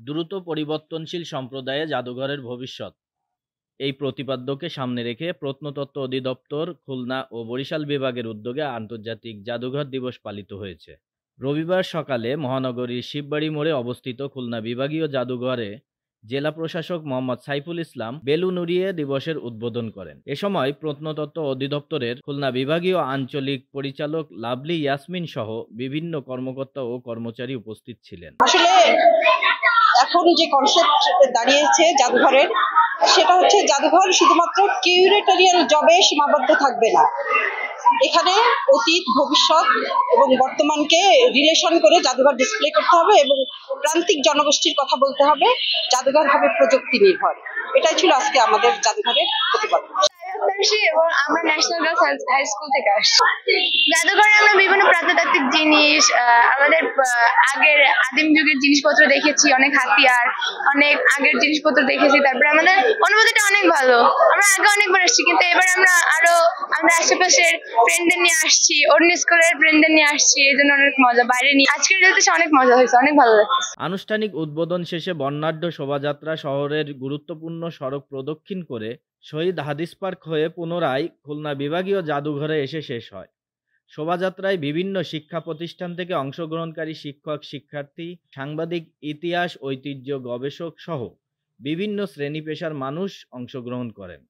দ্রুত পরিবর্তনশীল সম্প্রদায়ে জাদুঘরের ভবিষ্যৎ, এই প্রতিপাদ্যকে সামনে রেখে প্রত্নতত্ত্ব অধিদপ্তর খুলনা ও বরিশাল বিভাগের উদ্যোগে আন্তর্জাতিক জাদুঘর দিবস পালিত হয়েছে। রবিবার সকালে মহানগরীর শিববাড়ি মোড়ে অবস্থিত খুলনা বিভাগীয় জাদুঘরে জেলা প্রশাসক মোহাম্মদ সাইফুল ইসলাম বেলুন উড়িয়ে দিবসের উদ্বোধন করেন। এ সময় প্রত্নতত্ত্ব অধিদপ্তরের খুলনা বিভাগীয় আঞ্চলিক পরিচালক লাভলি ইয়াসমিন সহ বিভিন্ন কর্মকর্তা ও কর্মচারী উপস্থিত ছিলেন। আসলে এখন যে কনসেপ্ট দাঁড়িয়েছে জাদুঘরের, সেটা হচ্ছে জাদুঘর শুধুমাত্র কিউরেটোরিয়াল জবে সীমাবদ্ধ থাকবে না। এখানে অতীত, ভবিষ্যৎ এবং বর্তমানকে রিলেশন করে জাদুঘর ডিসপ্লে করতে হবে এবং প্রান্তিক জনগোষ্ঠীর কথা বলতে হবে। জাদুঘর হবে প্রযুক্তি নির্ভর। এটাই ছিল আজকে আমাদের জাদুঘরের প্রতিপাদ্য। এবং আমরা ন্যাশনাল গার্লস হাই স্কুল থেকে আসছি। জাদুঘরে আমরা বিভিন্ন প্রত্নতাত্ত্বিক জিনিস, আমাদের আগের আদিম যুগের জিনিসপত্র দেখেছি, অনেক হাতিয়ার, অনেক আগের জিনিসপত্র দেখেছি। তারপরে আমাদের অনুভূতিটা অনেক ভালো। আমরা আগে অনেকবার আসছি, কিন্তু এবার আমরা আরো আমাদের আশেপাশের ফ্রেন্ডদের নিয়ে আসছি, অন্য স্কুলের ফ্রেন্ডদের নিয়ে আসছি। এই জন্য অনেক মজা। বাইরে নিয়ে আজকের রেজাল্টে অনেক মজা হয়েছে, অনেক ভালো লাগছে। আনুষ্ঠানিক উদ্বোধন শেষে বর্ণাঢ্য শোভাযাত্রা শহরের গুরুত্বপূর্ণ সড়ক প্রদক্ষিণ করে শহীদ হাদিস পার্ক হয়ে পুনরায় খুলনা বিভাগীয় জাদুঘরে এসে শেষ হয়। শোভাযাত্রায় বিভিন্ন শিক্ষা প্রতিষ্ঠান থেকে অংশগ্রহণকারী শিক্ষক, শিক্ষার্থী, সাংবাদিক, ইতিহাস, ঐতিহ্য গবেষক সহ বিভিন্ন শ্রেণী পেশার মানুষ অংশগ্রহণ করেন।